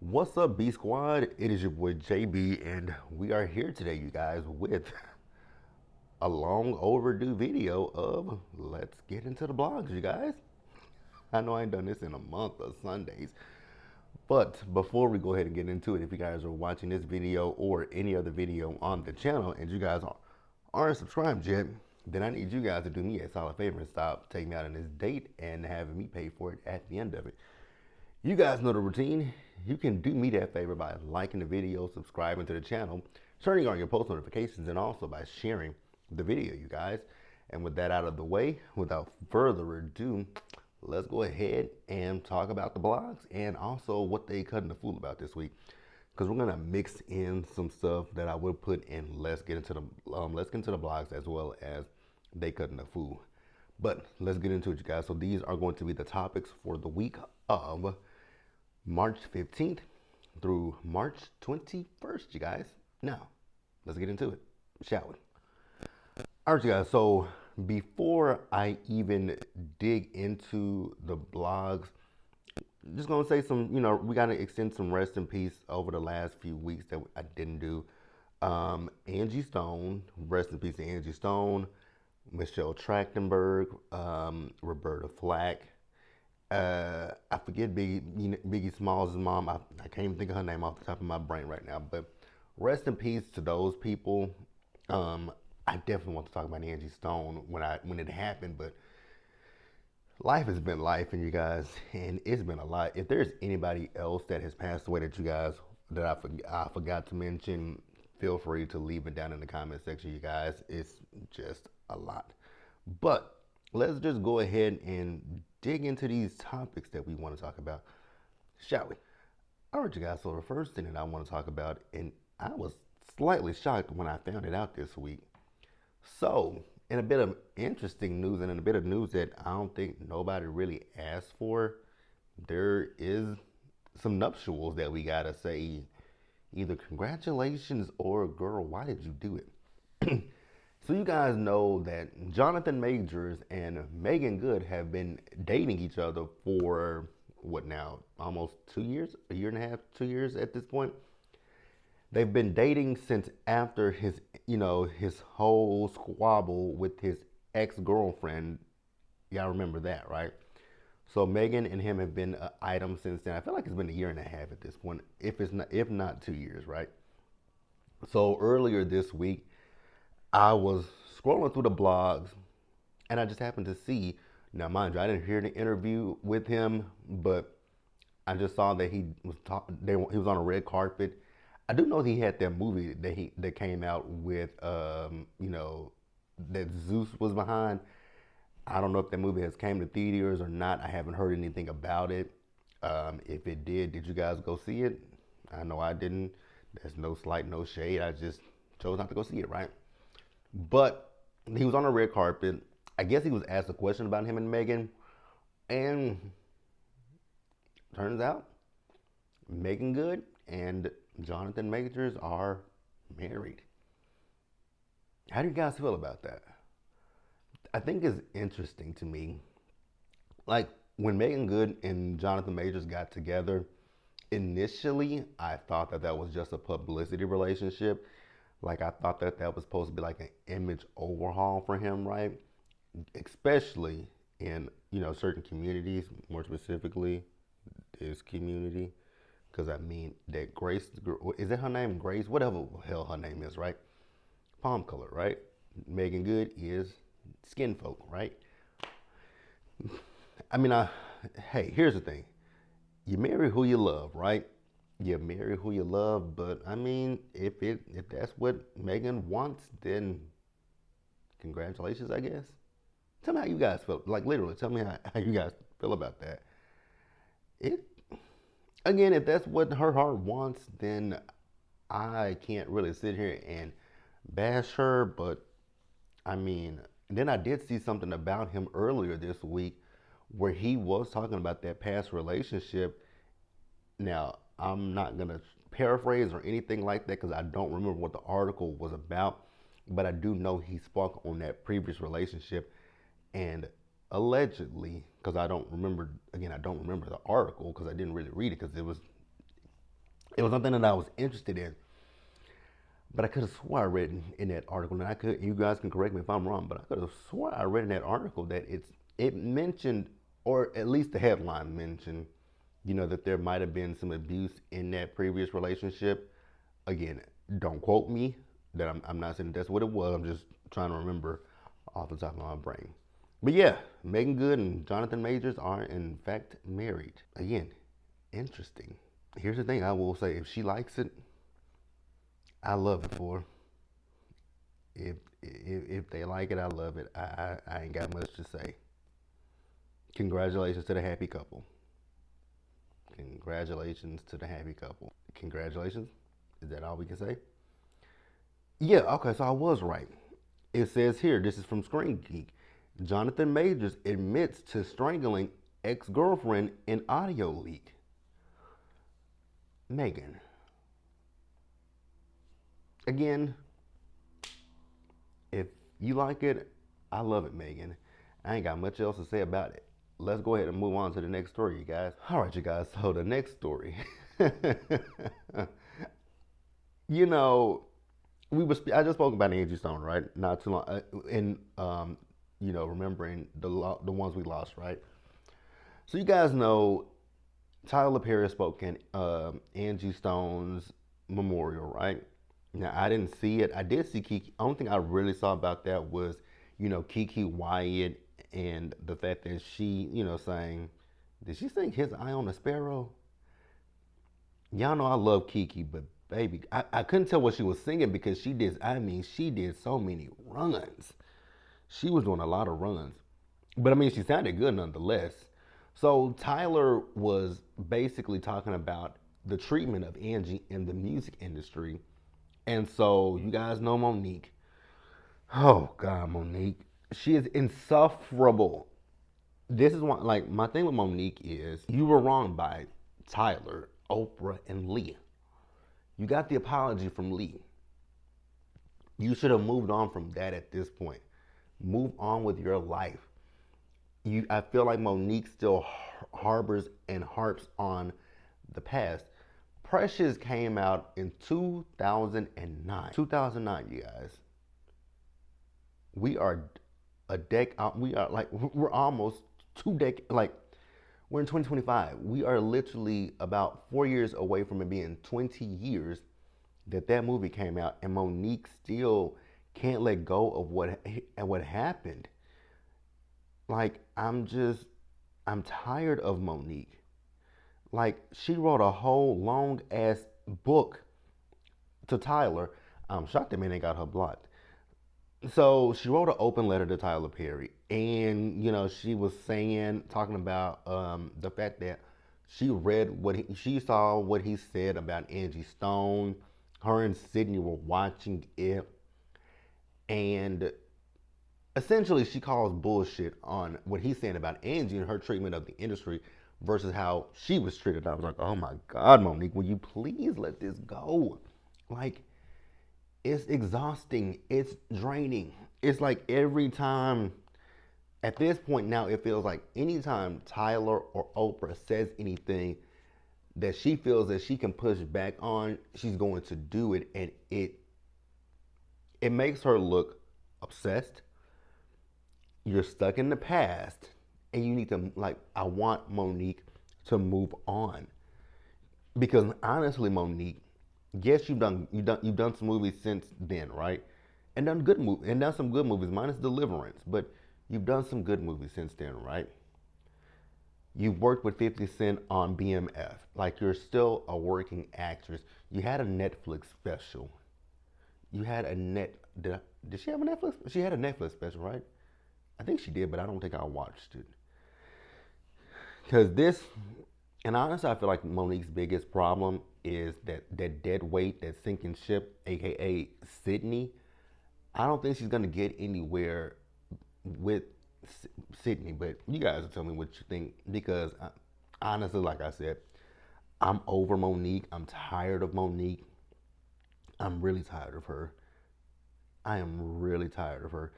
What's up, B Squad? It is your boy JB, and we are here today, you guys, with a long overdue video of Let's Get Into the Blogs, you guys. I know I ain't done this in a month of Sundays, but before we go ahead and get into it, if you guys are watching this video or any other video on the channel and you guys aren't subscribed yet, then I need you guys to do me a solid favor and stop taking me out on this date and having me pay for it at the end of it. You guys know the routine. You can do me that favor by liking the video, subscribing to the channel, turning on your post notifications, and also by sharing the video, you guys. And with that out of the way, without further ado, let's go ahead and talk about the blogs and also what they cutting the fool about this week. Because we're gonna mix in some stuff that I will put in let's get into the blogs as well as they cutting the fool. But let's get into it, you guys. So these are going to be the topics for the week of March 15th through March 21st, you guys. Now, let's get into it, shall we? All right, you guys. So before I even dig into the blogs, just gonna say we gotta extend some rest in peace over the last few weeks that I didn't do. Angie Stone, rest in peace to Angie Stone, Michelle Trachtenberg, Roberta Flack. I forget Biggie Smalls' mom. I can't even think of her name off the top of my brain right now. But rest in peace to those people. I definitely want to talk about Angie Stone when it happened, but life has been life, and you guys, and it's been a lot. If there's anybody else that has passed away that you guys that I forgot to mention, feel free to leave it down in the comment section, you guys. It's just a lot. But let's just go ahead and dig into these topics that we want to talk about, shall we? All right, you guys. So the first thing that I want to talk about, and I was slightly shocked when I found it out this week. So, in a bit of interesting news and in a bit of news that I don't think nobody really asked for, there is some nuptials that we gotta say either congratulations or girl, why did you do it? So you guys know that Jonathan Majors and Megan Good have been dating each other for what now? Almost 2 years, a year and a half, 2 years at this point. They've been dating since after his whole squabble with his ex-girlfriend. Y'all remember that, right? So Megan and him have been an item since then. I feel like it's been a year and a half at this point, if not 2 years, right? So earlier this week, I was scrolling through the blogs, and I just happened to see. Now, mind you, I didn't hear the interview with him, but I just saw that he was on a red carpet. I do know he had that movie that came out with that Zeus was behind. I don't know if that movie has came to theaters or not. I haven't heard anything about it. If it did you guys go see it? I know I didn't. There's no slight, no shade. I just chose not to go see it, right? But he was on a red carpet. I guess he was asked a question about him and Megan, and turns out Megan Good and Jonathan Majors are married. How do you guys feel about that? I think it's interesting to me. Like when Megan Good and Jonathan Majors got together, initially I thought that was just a publicity relationship. Like I thought that was supposed to be like an image overhaul for him, right? Especially in certain communities, more specifically this community. Because I mean that Grace, is that her name? Grace, whatever the hell her name is, right? Palm color, right? Megan Good is skin folk, right? I mean, hey, here's the thing: you marry who you love, right? You marry who you love, but I mean, if that's what Megan wants, then congratulations, I guess. Tell me how you guys feel. Like literally, tell me how you guys feel about that. It Again, if that's what her heart wants, then I can't really sit here and bash her. But I mean, then I did see something about him earlier this week where he was talking about that past relationship. Now, I'm not going to paraphrase or anything like that because I don't remember what the article was about, but I do know he spoke on that previous relationship and allegedly, because I don't remember the article because I didn't really read it because it was It was something that I was interested in, but I could have swore I read in that article, and I could. You guys can correct me if I'm wrong, but I could have swore I read in that article that it mentioned, or at least the headline mentioned, that there might have been some abuse in that previous relationship. Again, don't quote me. That I'm not saying that's what it was. I'm just trying to remember off the top of my brain. But yeah, Megan Good and Jonathan Majors are in fact married. Again, interesting. Here's the thing I will say: if she likes it, I love it for her. If they like it, I love it. I ain't got much to say. Congratulations to the happy couple. Congratulations to the happy couple. Congratulations. Is that all we can say? Yeah, okay, so I was right. It says here, this is from Screen Geek. Jonathan Majors admits to strangling ex girlfriend in audio leak. Megan. Again, if you like it, I love it, Megan. I ain't got much else to say about it. Let's go ahead and move on to the next story, you guys. All right, you guys. So the next story. you know, I just spoke about Angie Stone, right? Not too long, in remembering the ones we lost, right? So you guys know Tyler Perry spoke in Angie Stone's memorial, right? Now I didn't see it. I did see Kiki. Only thing I really saw about that was, Kiki Wyatt and the fact that she, saying, did she sing "His Eye on a Sparrow"? Y'all know I love Kiki, but baby, I couldn't tell what she was singing because she did. I mean, she did so many runs. She was doing a lot of runs, but I mean, she sounded good nonetheless. So Tyler was basically talking about the treatment of Angie in the music industry, and so you guys know Monique. Oh God, Monique, she is insufferable. This is what, like, my thing with Monique is you were wrong by Tyler, Oprah, and Lee. You got the apology from Lee. You should have moved on from that at this point. Move on with your life. I feel like Monique still harbors and harps on the past. Precious came out in 2009. 2009, you guys. We are a we are like, we're almost 2 decades, like, we're in 2025. We are literally about 4 years away from it being 20 years that movie came out, and Monique still can't let go of what happened. Like, I'm tired of Monique. Like, she wrote a whole long ass book to Tyler. I'm shocked that man ain't got her blocked. So she wrote an open letter to Tyler Perry, and she was talking about the fact that she saw what he said about Angie Stone. Her and Sydney were watching it, and essentially she calls bullshit on what he's saying about Angie and her treatment of the industry versus how she was treated. I was like, oh my God, Monique, will you please let this go? Like, it's exhausting. It's draining. It's like every time, at this point now, it feels like anytime Tyler or Oprah says anything that she feels that she can push back on, she's going to do it, and it makes her look obsessed. You're stuck in the past, and you need to, like, I want Monique to move on, because honestly, Monique, yes, you've done some movies since then, right? And done some good movies, minus Deliverance, but you've done some good movies since then, right? You've worked with 50 Cent on BMF. Like, you're still a working actress. You had a Netflix special. You had a net. Did she have a Netflix? She had a Netflix special, right? I think she did, but I don't think I watched it. Because this, and honestly, I feel like Monique's biggest problem is that dead weight, that sinking ship, aka Sydney. I don't think she's gonna get anywhere with Sydney, but you guys will tell me what you think, because honestly, like I said, I'm over Monique. I'm tired of Monique. I'm really tired of her. I am really tired of her,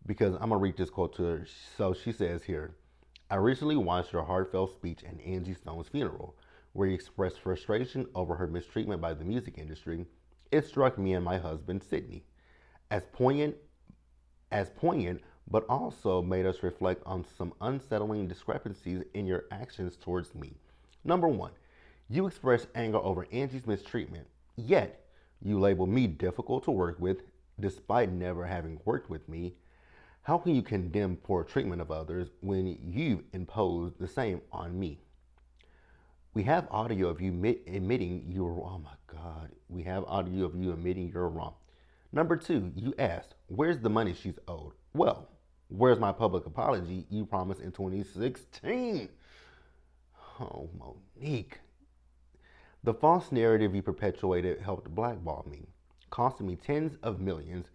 because I'm gonna read this quote to her. So she says here, I recently watched her heartfelt speech at Angie Stone's funeral, where he expressed frustration over her mistreatment by the music industry, it struck me and my husband, Sydney, as poignant but also made us reflect on some unsettling discrepancies in your actions towards me. Number one, you expressed anger over Angie's mistreatment, yet you label me difficult to work with despite never having worked with me. How can you condemn poor treatment of others when you've imposed the same on me? We have audio of you admitting you were wrong. Oh my God. We have audio of you admitting you're wrong. Number two, you asked, where's the money she's owed? Well, where's my public apology you promised in 2016? Oh, Monique. The false narrative you perpetuated helped blackball me, costing me tens of millions.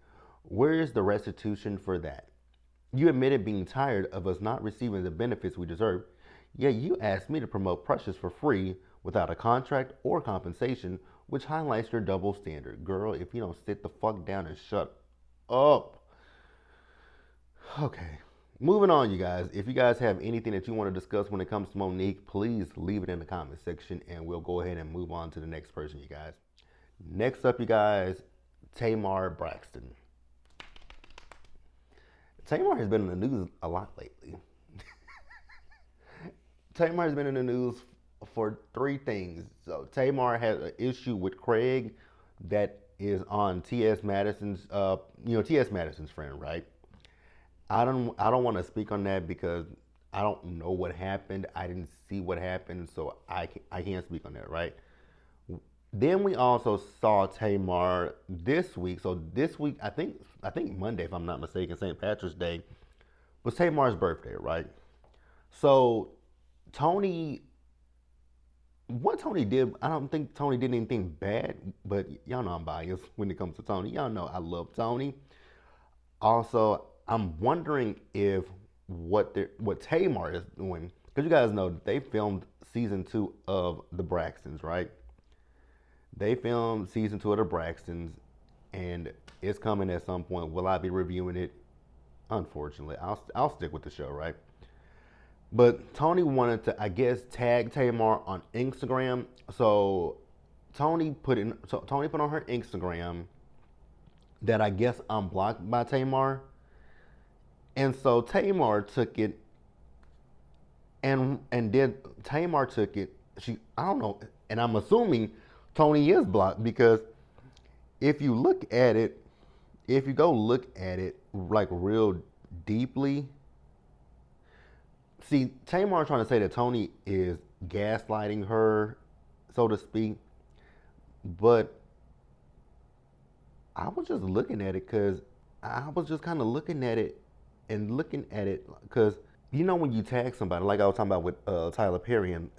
Where is the restitution for that? You admitted being tired of us not receiving the benefits we deserve, yet you asked me to promote Precious for free without a contract or compensation, which highlights your double standard. Girl, if you don't sit the fuck down and shut up. Okay, moving on, you guys. If you guys have anything that you want to discuss when it comes to Monique, please leave it in the comment section and we'll go ahead and move on to the next person, you guys. Next up, you guys, Tamar Braxton. Tamar has been in the news a lot lately. Tamar has been in the news for three things. So Tamar has an issue with Craig that is on T.S. Madison's, T.S. Madison's friend, right? I don't want to speak on that because I don't know what happened. I didn't see what happened, so I can't speak on that, right? Then we also saw Tamar this week. So this week, I think Monday, if I'm not mistaken, St. Patrick's Day, was Tamar's birthday, right? So what Tony did, I don't think Tony did anything bad, but y'all know I'm biased when it comes to Tony. Y'all know I love Tony. Also, I'm wondering if what Tamar is doing, because you guys know they filmed season 2 of the Braxtons, right? They filmed season 2 of the Braxtons, and it's coming at some point. Will I be reviewing it? Unfortunately, I'll stick with the show, right? But Tony wanted to, I guess, tag Tamar on Instagram. So Tony put on her Instagram that I guess I'm blocked by Tamar. And so Tamar took it and Tamar took it. I don't know, and I'm assuming Tony is blocked because if you go look at it like real deeply, see, Tamar trying to say that Tony is gaslighting her, so to speak, but I was just looking at it because I was just kind of looking at it because when you tag somebody, like I was talking about with Tyler Perry and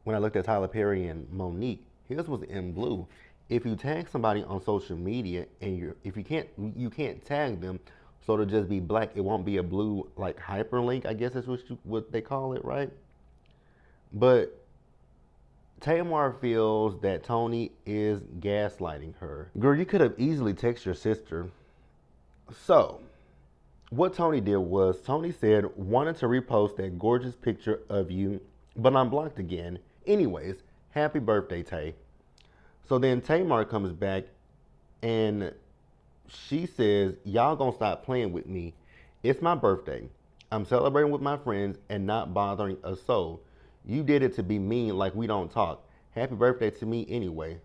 when I looked at Tyler Perry and Monique, his was in blue. If you tag somebody on social media and you can't tag them, so it'll just be black. It won't be a blue like hyperlink. I guess that's what they call it, right? But Tamar feels that Tony is gaslighting her. Girl, you could have easily texted your sister. So, what Tony did was, Tony said, wanted to repost that gorgeous picture of you, but I'm blocked again. Anyways, happy birthday, Tay. So then Tamar comes back and she says, y'all gonna stop playing with me. It's my birthday. I'm celebrating with my friends and not bothering a soul. You did it to be mean like we don't talk. Happy birthday to me anyway.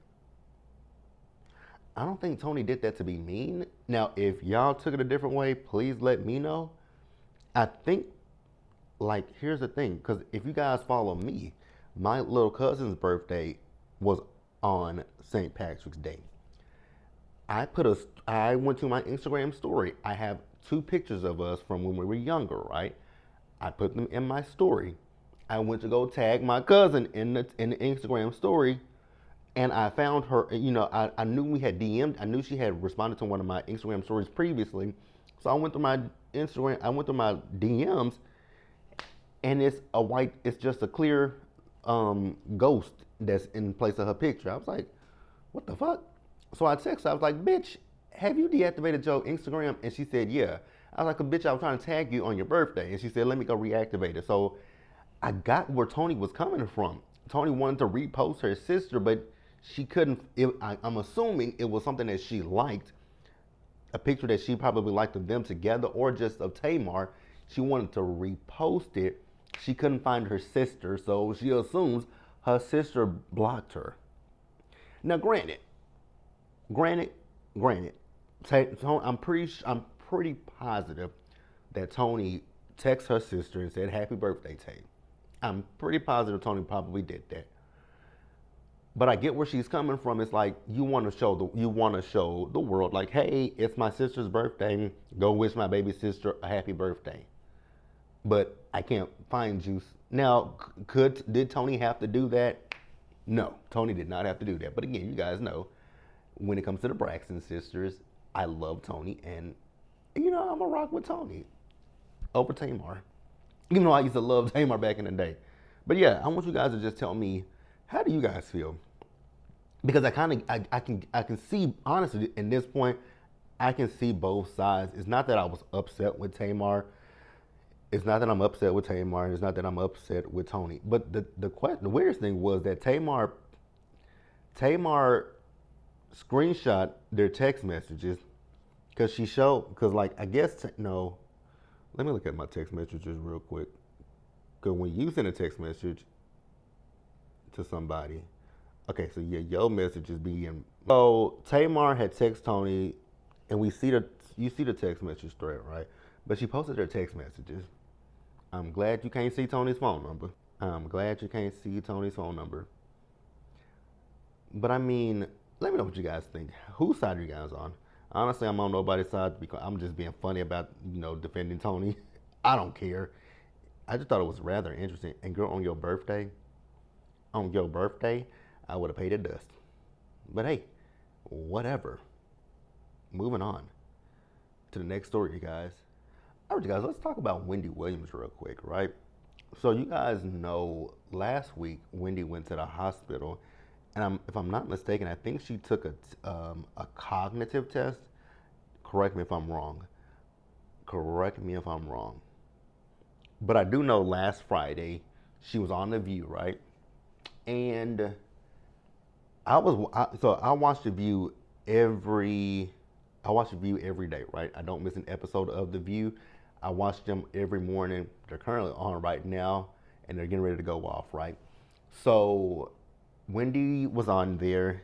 I don't think Tony did that to be mean. Now, if y'all took it a different way, please let me know. I think, here's the thing, because if you guys follow me, my little cousin's birthday was on St. Patrick's Day. I went to my Instagram story. I have 2 pictures of us from when we were younger, right? I put them in my story. I went to go tag my cousin in the Instagram story, and I found her. I knew we had DM'd. I knew she had responded to one of my Instagram stories previously, so I went through my Instagram. I went through my DMs, and it's just a clear ghost that's in place of her picture. I was like, what the fuck? So I texted her. I was like, bitch, have you deactivated your Instagram? And she said, yeah. I was like, bitch, I was trying to tag you on your birthday. And she said, let me go reactivate it. So I got where Tony was coming from. Tony wanted to repost her sister, but she couldn't. I'm assuming it was something that she liked, a picture that she probably liked of them together, or just of Tamar. She wanted to repost it. She couldn't find her sister, so she assumes her sister blocked her. Now, granted, granted, I'm pretty positive that Tony texted her sister and said, "Happy birthday, Tay." I'm pretty positive Tony probably did that. But I get where she's coming from. It's like you want to show the world, like, hey, it's my sister's birthday. Go wish my baby sister a happy birthday. But I can't find you. Now, did Tony have to do that? No, Tony did not have to do that. But again, you guys know, when it comes to the Braxton sisters, I love Tony, and I'm a rock with Tony over Tamar. Even though I used to love Tamar back in the day. But yeah, I want you guys to just tell me, how do you guys feel? Because I can see, honestly, in this point, I can see both sides. It's not that I was upset with Tamar. It's not that I'm upset with Tamar. It's not that I'm upset with Tony. But the weirdest thing was that Tamar screenshot their text messages, because like, I guess, no, let me look at my text messages real quick. Because when you send a text message to somebody, okay, so yeah, your messages be in. So Tamar had text Tony, and you see the text message thread, right? But she posted her text messages. I'm glad you can't see Tony's phone number. I'm glad you can't see Tony's phone number. But I mean, let me know what you guys think. Whose side are you guys on? Honestly, I'm on nobody's side because I'm just being funny about, defending Tony. I don't care. I just thought it was rather interesting. And girl, on your birthday, I would have paid a dust. But hey, whatever. Moving on to the next story, you guys. All right, you guys, let's talk about Wendy Williams real quick, right? So you guys know last week Wendy went to the hospital, and if I'm not mistaken, I think she took a cognitive test. Correct me if I'm wrong. Correct me if I'm wrong. But I do know last Friday she was on The View, right? And I watch The View every day, right? I don't miss an episode of The View. I watch them every morning. They're currently on right now, and they're getting ready to go off, right? So Wendy was on there,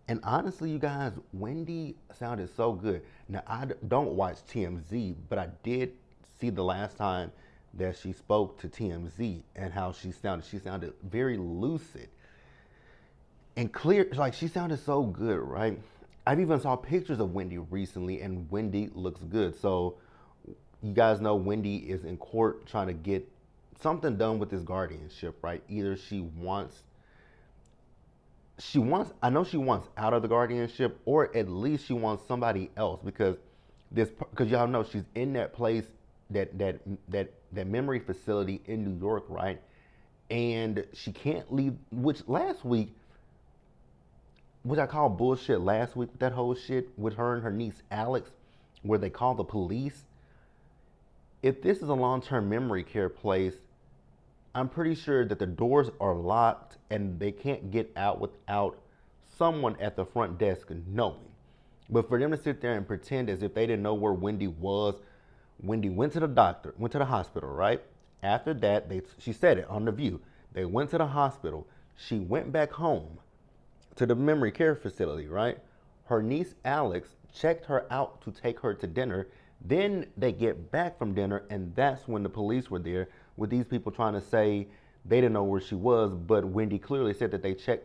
and honestly, you guys, Wendy sounded so good. Now, I don't watch TMZ, but I did see the last time that she spoke to TMZ and how she sounded. She sounded very lucid and clear. Like, she sounded so good, right? I've even saw pictures of Wendy recently, and Wendy looks good. So you guys know Wendy is in court trying to get something done with this guardianship, right? Either I know she wants out of the guardianship, or at least she wants somebody else, because y'all know she's in that place, that memory facility in New York, right? And she can't leave, which last week, which I call bullshit last week, that whole shit with her and her niece Alex, where they call the police. If this is a long-term memory care place, I'm pretty sure that the doors are locked and they can't get out without someone at the front desk knowing. But for them to sit there and pretend as if they didn't know where Wendy was, Wendy went to the hospital, right? After that, she said it on The View. They went to the hospital. She went back home to the memory care facility, right? Her niece Alex checked her out to take her to dinner. Then they get back from dinner, and that's when the police were there with these people trying to say they didn't know where she was, but Wendy clearly said that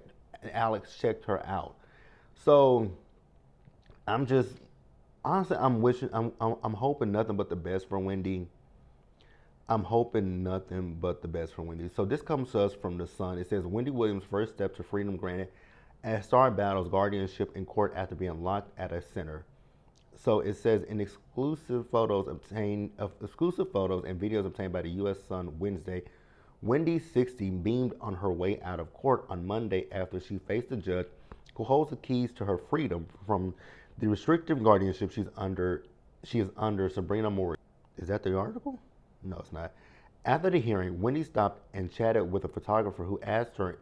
Alex checked her out. So I'm just, honestly, I'm hoping nothing but the best for Wendy. I'm hoping nothing but the best for Wendy. So this comes to us from The Sun. It says, Wendy Williams' first step to freedom granted as star battles guardianship in court after being locked at a center. So it says, in exclusive photos and videos obtained by the U.S. Sun Wednesday, Wendy, 60, beamed on her way out of court on Monday after she faced a judge who holds the keys to her freedom from the restrictive guardianship she's under She is under Sabrina Moore. Is that the article? No, it's not. After the hearing, Wendy stopped and chatted with a photographer who asked her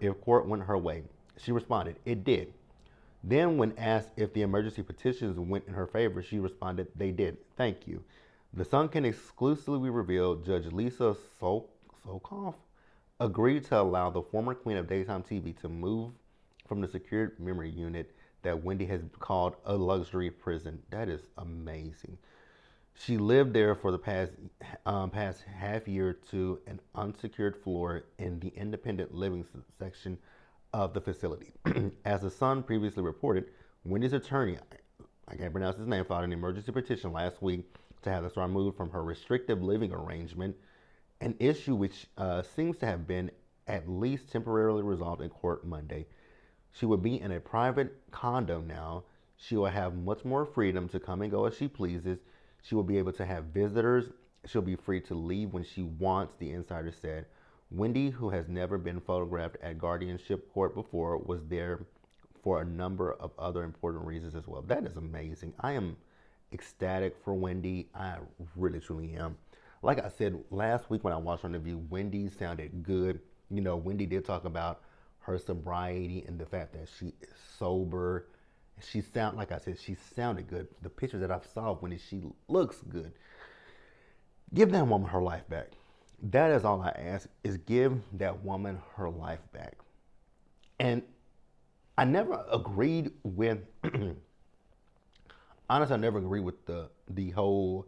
if court went her way. She responded, "It did." Then, when asked if the emergency petitions went in her favor, she responded, "They did. Thank you." The Sun can exclusively reveal Judge Lisa Solkoff agreed to allow the former queen of daytime TV to move from the secured memory unit that Wendy has called a luxury prison. That is amazing. She lived there for the past half year to an unsecured floor in the independent living section of the facility. As the Sun previously reported, Wendy's attorney, I can't pronounce his name, filed an emergency petition last week to have the star moved from her restrictive living arrangement, an issue which seems to have been at least temporarily resolved in court Monday. She will be in a private condo now. She will have much more freedom to come and go as she pleases. She will be able to have visitors. She'll be free to leave when she wants, the insider said. Wendy, who has never been photographed at guardianship court before, was there for a number of other important reasons as well. That is amazing. I am ecstatic for Wendy. I really, truly am. Like I said last week when I watched her interview, Wendy sounded good. You know, Wendy did talk about her sobriety and the fact that she is sober. Like I said, she sounded good. The pictures that I saw of Wendy, she looks good. Give that woman her life back. That is all I ask, is give that woman her life back. And I never agreed with, honestly, I never agreed with the whole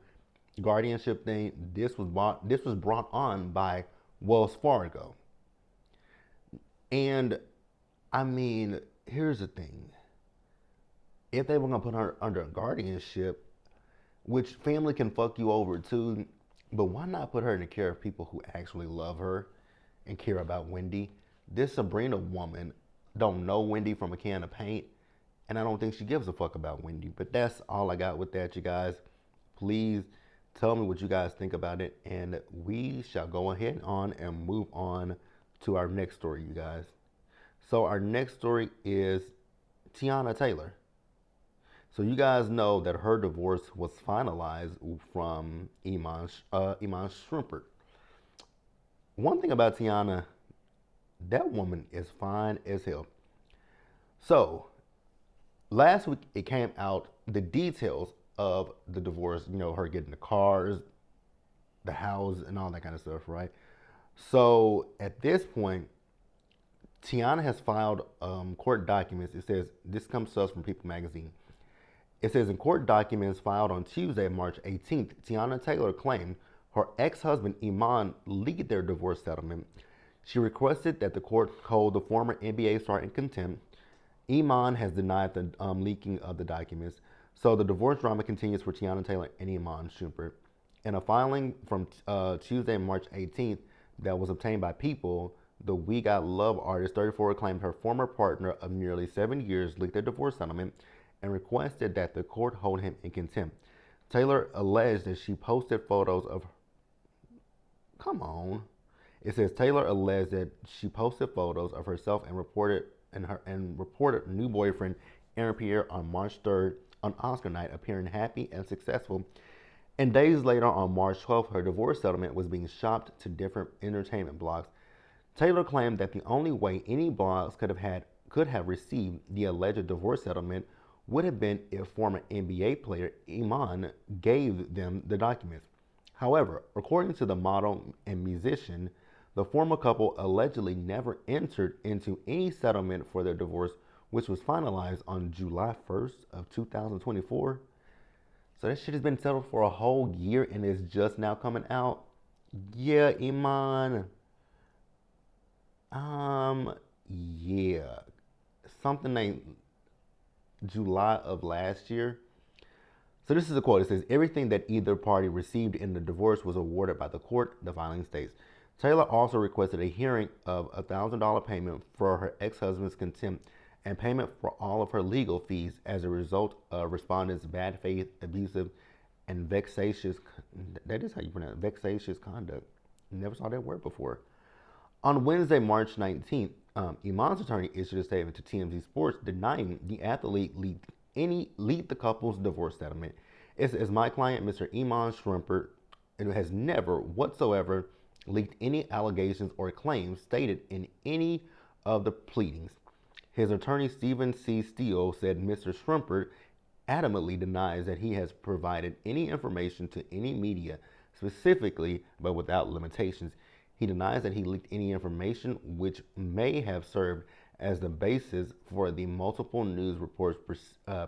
guardianship thing. This was brought on by Wells Fargo. And I mean, here's the thing. If they were gonna put her under a guardianship, which family can fuck you over too, but why not put her in the care of people who actually love her and care about Wendy? This Sabrina woman don't know Wendy from a can of paint, and I don't think she gives a fuck about Wendy. But that's all I got with that, you guys. Please tell me what you guys think about it, and we shall go ahead on and move on to our next story, you guys. So our next story is Teyana Taylor. So you guys know that her divorce was finalized from Iman Shumpert. One thing about Teyana, that woman is fine as hell. So last week it came out the details of the divorce. You know, her getting the cars, the house, and all that kind of stuff, right? So at this point, Teyana has filed court documents. It says, this comes to us from People Magazine. It says, in court documents filed on Tuesday, March 18th, Teyana Taylor claimed her ex-husband Iman leaked their divorce settlement. She requested that the court hold the former NBA star in contempt. Iman has denied the leaking of the documents. So the divorce drama continues for Teyana Taylor and Iman Shumpert. In a filing from Tuesday, March 18th, that was obtained by People, the We Got Love artist, 34, claimed her former partner of nearly 7 years leaked their divorce settlement and requested that the court hold him in contempt. Taylor alleged that she posted photos of. Come on. It says Taylor alleged that she posted photos of herself and reported new boyfriend Aaron Pierre on March 3rd on Oscar night, appearing happy and successful. And days later, on March 12th, her divorce settlement was being shopped to different entertainment blogs. Taylor claimed that the only way any blogs could have received the alleged divorce settlement would have been if former NBA player Iman gave them the documents. However, according to the model and musician, the former couple allegedly never entered into any settlement for their divorce, which was finalized on July 1st of 2024. So that shit has been settled for a whole year and is just now coming out. Yeah, Iman. Yeah. Something like July of last year. So this is a quote. It says, everything that either party received in the divorce was awarded by the court, the filing states. Taylor also requested a hearing of a $1,000 payment for her ex-husband's contempt and payment for all of her legal fees as a result of respondents' bad faith, abusive, and vexatious, that is how you pronounce it, vexatious conduct. Never saw that word before. On Wednesday, March 19th, Iman's attorney issued a statement to TMZ Sports denying the athlete leaked the couple's divorce settlement. It says my client, Mr. Iman Shrimpert, has never whatsoever leaked any allegations or claims stated in any of the pleadings. His attorney, Stephen C. Steele, said Mr. Shrimpert adamantly denies that he has provided any information to any media, specifically but without limitations. He denies that he leaked any information which may have served as the basis for the multiple news reports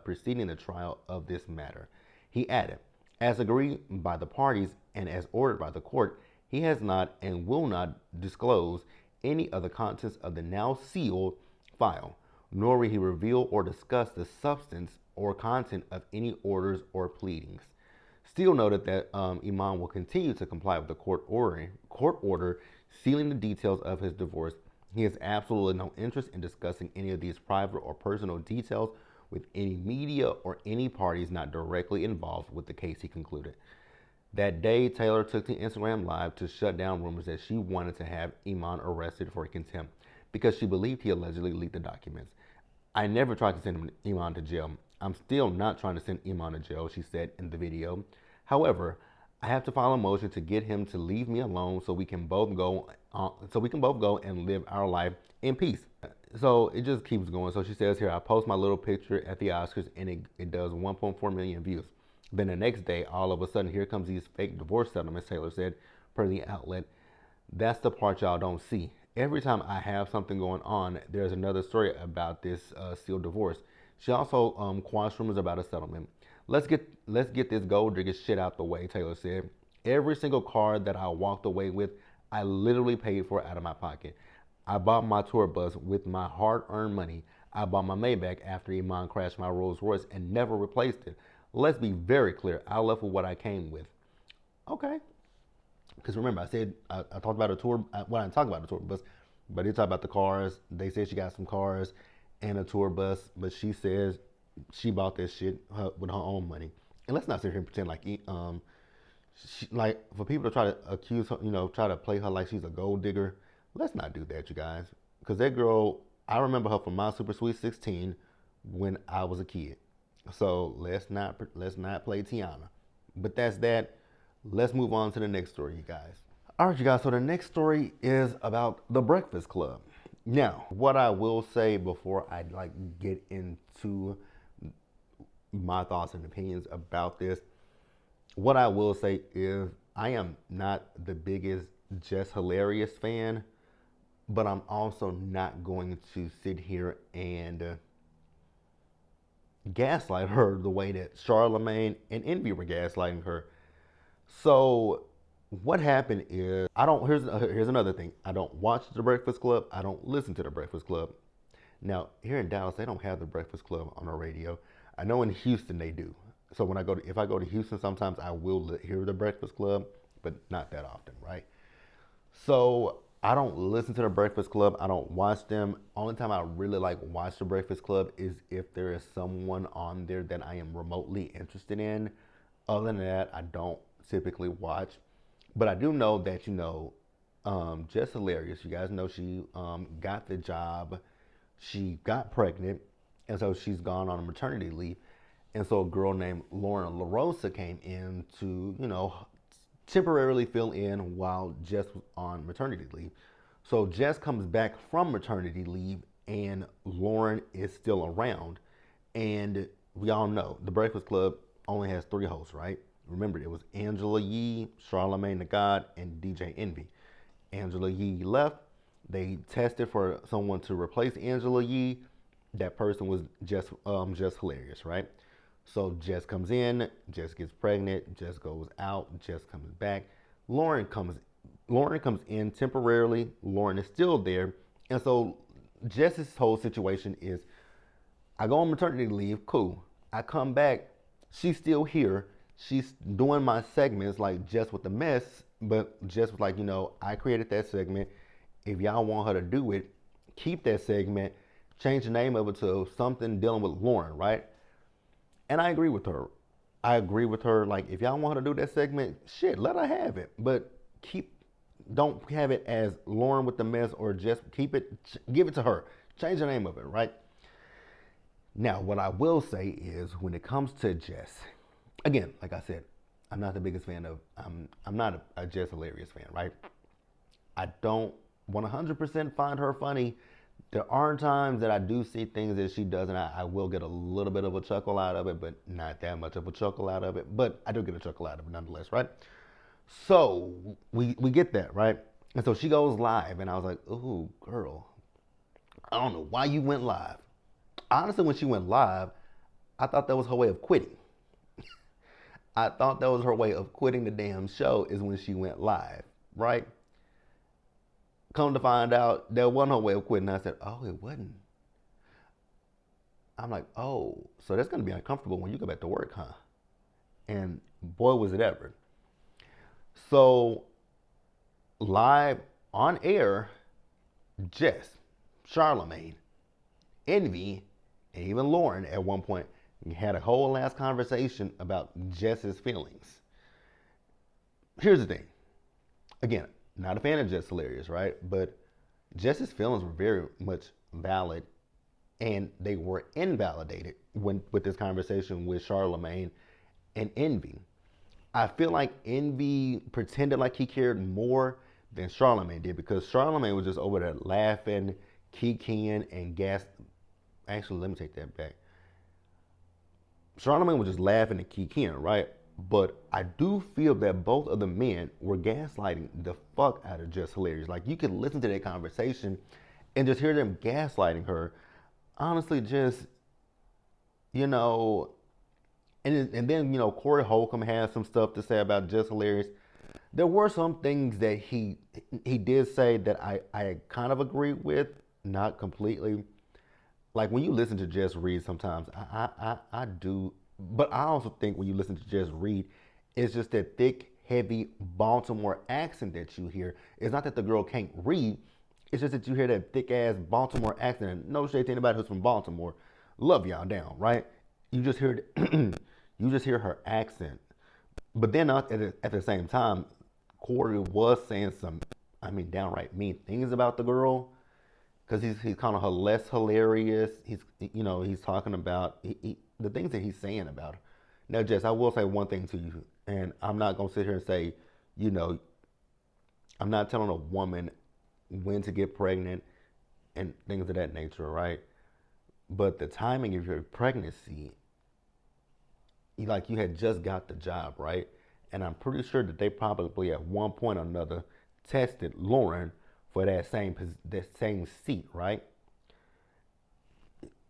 preceding the trial of this matter. He added, as agreed by the parties and as ordered by the court, he has not and will not disclose any of the contents of the now sealed file, nor will he reveal or discuss the substance or content of any orders or pleadings. Steele noted that Iman will continue to comply with the court order sealing the details of his divorce. He has absolutely no interest in discussing any of these private or personal details with any media or any parties not directly involved with the case, he concluded. That day, Taylor took to Instagram Live to shut down rumors that she wanted to have Iman arrested for contempt because she believed he allegedly leaked the documents. I never tried to send Iman to jail. I'm still not trying to send Iman to jail, she said in the video. However, I have to file a motion to get him to leave me alone so we can both go and live our life in peace. So it just keeps going. So she says here, I post my little picture at the Oscars and it does 1.4 million views. Then the next day, all of a sudden, here comes these fake divorce settlements, Taylor said, per the outlet. That's the part y'all don't see. Every time I have something going on, there's another story about this sealed divorce. She also quashed rumors about a settlement. Let's get this gold digger shit out the way, Taylor said. Every single car that I walked away with, I literally paid for out of my pocket. I bought my tour bus with my hard-earned money. I bought my Maybach after Iman crashed my Rolls Royce and never replaced it. Let's be very clear. I left with what I came with. Okay. Because remember, I said I talked about a tour. Well, I didn't talk about a tour bus, but they talked about the cars. They said she got some cars and a tour bus, but she says she bought that shit with her own money. And let's not sit here and pretend like for people to try to accuse her, try to play her like she's a gold digger. Let's not do that, you guys. Because that girl, I remember her from My Super Sweet 16 when I was a kid. So let's not play Tiana. But that's that. Let's move on to the next story, you guys. All right, you guys. So the next story is about the Breakfast Club. Now, what I will say before I get into my thoughts and opinions about this, what I will say is I am not the biggest Just Hilarious fan, but I'm also not going to sit here and gaslight her the way that Charlamagne and Envy were gaslighting her. So what happened is here's another thing. I don't watch The Breakfast Club. I don't listen to The Breakfast Club. Now here in Dallas, they don't have The Breakfast Club on the radio. I know in Houston they do. So if I go to Houston, sometimes I will hear The Breakfast Club, but not that often, right? So I don't listen to The Breakfast Club. I don't watch them. Only time I really watch The Breakfast Club is if there is someone on there that I am remotely interested in. Other than that, I don't typically watch. But I do know that, Just Hilarious. You guys know she got the job. She got pregnant. And so she's gone on a maternity leave. And so a girl named Lauren LaRosa came in to, temporarily fill in while Jess was on maternity leave. So Jess comes back from maternity leave and Lauren is still around. And we all know The Breakfast Club only has 3 hosts, right? Remember, it was Angela Yee, Charlamagne the God, and DJ Envy. Angela Yee left. They tested for someone to replace Angela Yee. That person was Just Hilarious, right? So Jess comes in, Jess gets pregnant, Jess goes out, Jess comes back. Lauren comes in temporarily. Lauren is still there. And so Jess's whole situation is, I go on maternity leave, cool. I come back, she's still here. She's doing my segments like Jess with the Mess, but Jess was like, I created that segment. If y'all want her to do it, keep that segment, change the name of it to something dealing with Lauren, right? And I agree with her. Like, if y'all want her to do that segment, shit, let her have it. But don't have it as Lauren with the Mess or just give it to her. Change the name of it, right? Now, what I will say is when it comes to Jess, again, like I said, I'm not the biggest fan of, I'm not a Jess Hilarious fan, right? I don't 100% find her funny. There are times that I do see things that she does, and I will get a little bit of a chuckle out of it, but not that much of a chuckle out of it. But I do get a chuckle out of it nonetheless, right? So we get that, right? And so she goes live, and I was like, "Ooh, girl, I don't know why you went live." Honestly, when she went live, I thought that was her way of quitting. I thought that was her way of quitting the damn show is when she went live, right? Come to find out, that wasn't her way of quitting. I said, "Oh, it wasn't." I'm like, "Oh, so that's gonna be uncomfortable when you go back to work, huh?" And boy, was it ever. So live on air, Jess, Charlemagne, Envy, and even Lauren at one point had a whole last conversation about Jess's feelings. Here's the thing. Again, not a fan of Jess Hilarious, right? But Jess's feelings were very much valid and they were invalidated when with this conversation with Charlemagne and Envy. I feel like Envy pretended like he cared more than Charlemagne did because Charlemagne was just over there laughing, kikiing, and gas. Actually, let me take that back. Charlemagne was just laughing and kikiing, right? But I do feel that both of the men were gaslighting the fuck out of Just Hilarious. Like you could listen to that conversation and just hear them gaslighting her. Honestly, just you know, and then Corey Holcomb has some stuff to say about Just Hilarious. There were some things that he did say that I kind of agree with, not completely. Like when you listen to Jess Reed, sometimes I do, but I also think when you listen to Jess Reed, it's just that thick, heavy Baltimore accent that you hear. It's not that the girl can't read, it's just that you hear that thick ass Baltimore accent. And no shade to anybody who's from Baltimore, love y'all down, right? You just hear you just hear her accent, but then at the same time, Corey was saying some, I mean, downright mean things about the girl because he's kind of less hilarious. He's talking about the things that he's saying about her. Now, Jess, I will say one thing to you, and I'm not gonna sit here and say, you know, I'm not telling a woman when to get pregnant and things of that nature, right? But the timing of your pregnancy, like you had just got the job, right? And I'm pretty sure that they probably at one point or another tested Lauren for that same seat, right?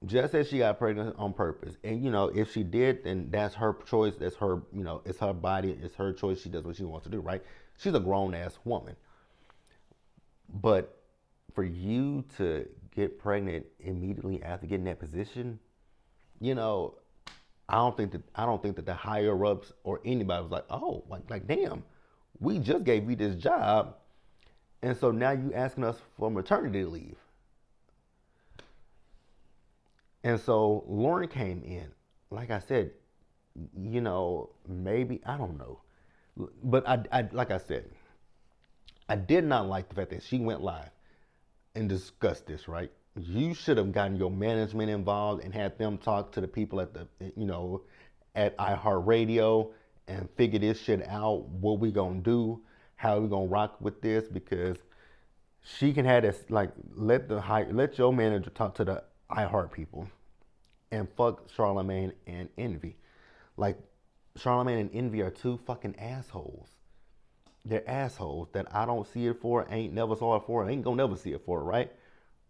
Just as she got pregnant on purpose, and if she did, then that's her choice. That's her, it's her body, it's her choice. She does what she wants to do, right? She's a grown ass woman. But for you to get pregnant immediately after getting that position, you know, I don't think that the higher ups or anybody was like, oh, like damn, we just gave you this job, and so now you asking us for maternity leave. And so Lauren came in, like I said, maybe I don't know, but like I said, I did not like the fact that she went live and discussed this. Right? You should have gotten your management involved and had them talk to the people at iHeartRadio and figure this shit out. What we gonna do? How we gonna rock with this? Because she can have this, like, let your manager talk to the iHeart people and fuck Charlemagne and Envy. Like, Charlemagne and Envy are two fucking assholes. They're assholes that I don't see it for, ain't never saw it for, ain't gonna never see it for, right?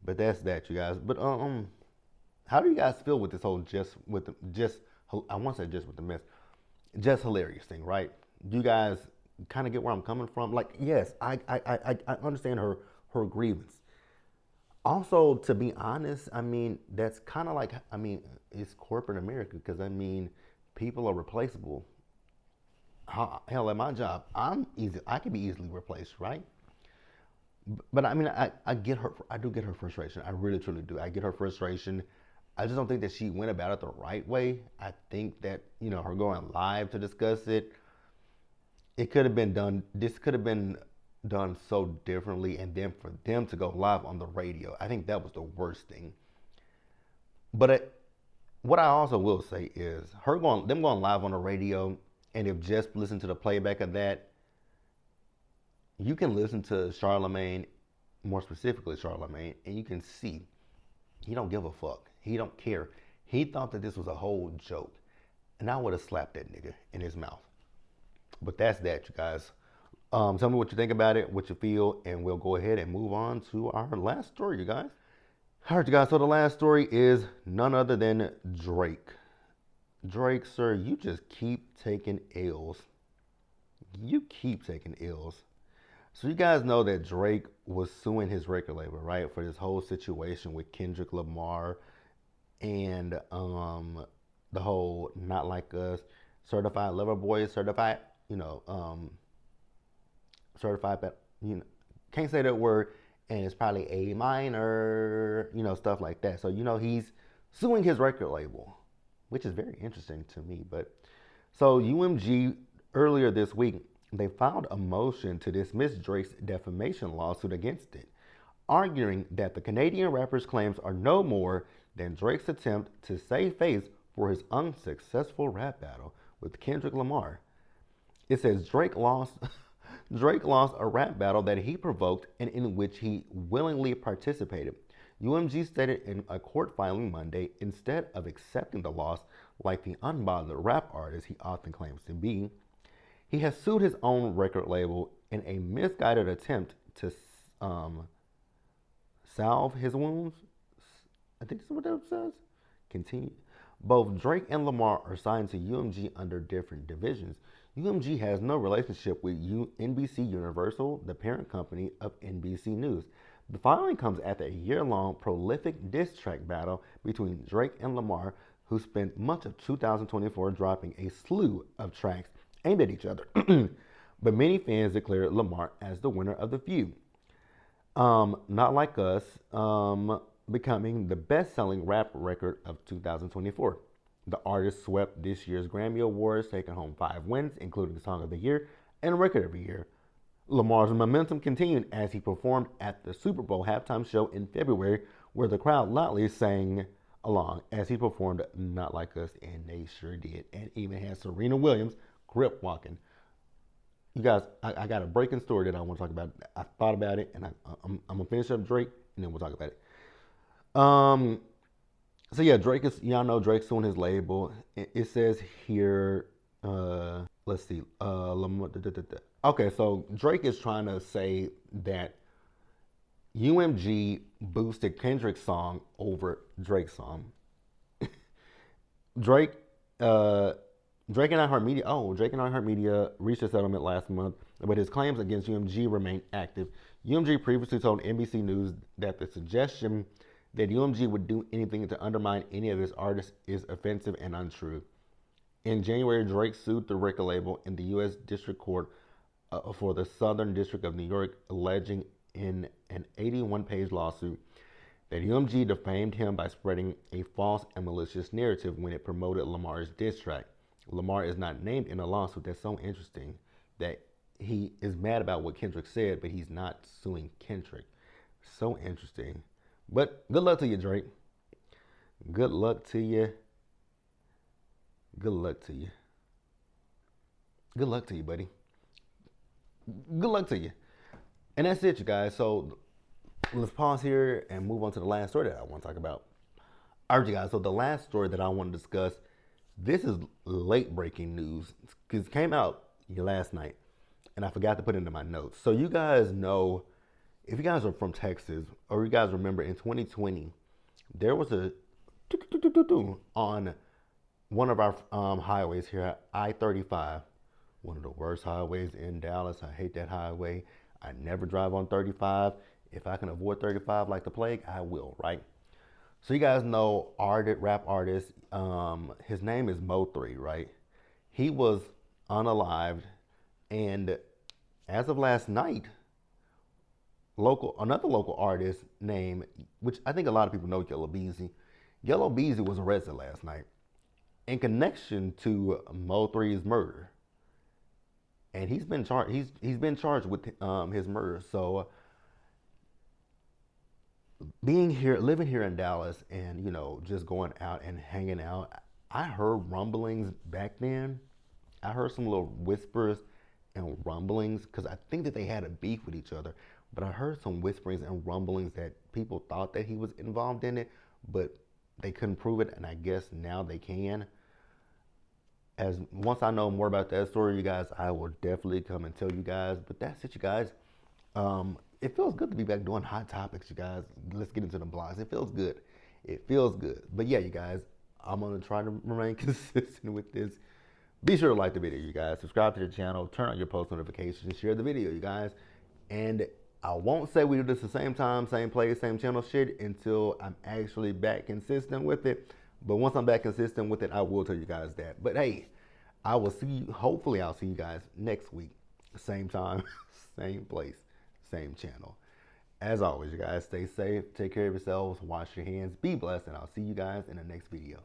But that's that, you guys. But how do you guys feel with this whole I want to say just with the mess, just hilarious thing, right? Do you guys kind of get where I'm coming from? Like, yes, I understand her grievance. Also, to be honest, I mean, that's kind of like, I mean, it's corporate America because, I mean, people are replaceable. Hell, at my job, I can be easily replaced, right? But I mean, I get her, I do get her frustration. I really, truly do. I get her frustration. I just don't think that she went about it the right way. I think that, her going live to discuss it, it could have been done, this could have been done so differently, and then for them to go live on the radio, I think that was the worst thing. But what I also will say is them going live on the radio, and if just listen to the playback of that, you can listen to Charlemagne, more specifically Charlemagne, and you can see he don't give a fuck. He don't care. He thought that this was a whole joke, and I would have slapped that nigga in his mouth. But that's that, you guys. Tell me what you think about it, what you feel, and we'll go ahead and move on to our last story, you guys. All right, you guys. So the last story is none other than Drake. Drake, sir, you just keep taking L's. You keep taking L's. So you guys know that Drake was suing his record label, right, for this whole situation with Kendrick Lamar and the whole Not Like Us, Certified Lover Boy, certified, you know, certified, but can't say that word, and it's probably A minor, stuff like that. So he's suing his record label, which is very interesting to me. But so UMG earlier this week they filed a motion to dismiss Drake's defamation lawsuit against it, arguing that the Canadian rapper's claims are no more than Drake's attempt to save face for his unsuccessful rap battle with Kendrick Lamar. It says Drake lost Drake lost a rap battle that he provoked and in which he willingly participated. UMG stated in a court filing Monday, instead of accepting the loss like the unbothered rap artist he often claims to be, he has sued his own record label in a misguided attempt to salve his wounds. I think that's what that says. Continue. Both Drake and Lamar are signed to UMG under different divisions. UMG has no relationship with NBC Universal, the parent company of NBC News. The filing comes after a year-long prolific diss track battle between Drake and Lamar, who spent much of 2024 dropping a slew of tracks aimed at each other. But many fans declared Lamar as the winner of the feud. Not Like Us, becoming the best-selling rap record of 2024. The artist swept this year's Grammy Awards, taking home 5 wins, including Song of the Year and Record of the Year. Lamar's momentum continued as he performed at the Super Bowl halftime show in February, where the crowd loudly sang along as he performed Not Like Us, and they sure did, and even had Serena Williams grip walking. You guys, I got a breaking story that I want to talk about. I thought about it, and I'm going to finish up Drake, and then we'll talk about it. So yeah, Drake is, y'all know Drake's suing his label. It says here, let's see, okay, so Drake is trying to say that UMG boosted Kendrick's song over Drake's song. Drake, Drake and iHeartMedia reached a settlement last month, but his claims against UMG remain active. UMG previously told NBC News that the suggestion that UMG would do anything to undermine any of his artists is offensive and untrue. In January, Drake sued the record label in the U.S. District Court for the Southern District of New York, alleging in an 81-page lawsuit that UMG defamed him by spreading a false and malicious narrative when it promoted Lamar's diss track. Lamar is not named in the lawsuit. That's so interesting that he is mad about what Kendrick said, but he's not suing Kendrick. So interesting. But good luck to you, Drake. Good luck to you. Good luck to you. Good luck to you, buddy. Good luck to you. And that's it, you guys. So let's pause here and move on to the last story that I want to talk about. All right, you guys. So the last story that I want to discuss, this is late breaking news because it came out last night, and I forgot to put it into my notes. So you guys know, if you guys are from Texas, or you guys remember in 2020, there was a on one of our highways here, I-35, one of the worst highways in Dallas. I hate that highway. I never drive on 35. If I can avoid 35 like the plague, I will, right? So you guys know rap artist, his name is Mo3, right? He was unalived, and as of last night, another local artist named, which I think a lot of people know, Yellow Beezy was arrested last night in connection to Mo3's murder, and he's been charged. He's been charged with his murder. So being here, living here in Dallas, and just going out and hanging out, I heard rumblings back then. I heard some little whispers and rumblings because I think that they had a beef with each other. But I heard some whisperings and rumblings that people thought that he was involved in it, but they couldn't prove it, and I guess now they can. As once I know more about that story, you guys, I will definitely come and tell you guys. But that's it, you guys. It feels good to be back doing hot topics, you guys. Let's get into the blogs. It feels good. It feels good. But yeah, you guys, I'm gonna try to remain consistent with this. Be sure to like the video, you guys. Subscribe to the channel. Turn on your post notifications. Share the video, you guys. And I won't say we do this the same time, same place, same channel shit until I'm actually back consistent with it. But once I'm back consistent with it, I will tell you guys that. But hey, I will see you. Hopefully, I'll see you guys next week. Same time, same place, same channel. As always, you guys, stay safe, take care of yourselves, wash your hands, be blessed, and I'll see you guys in the next video.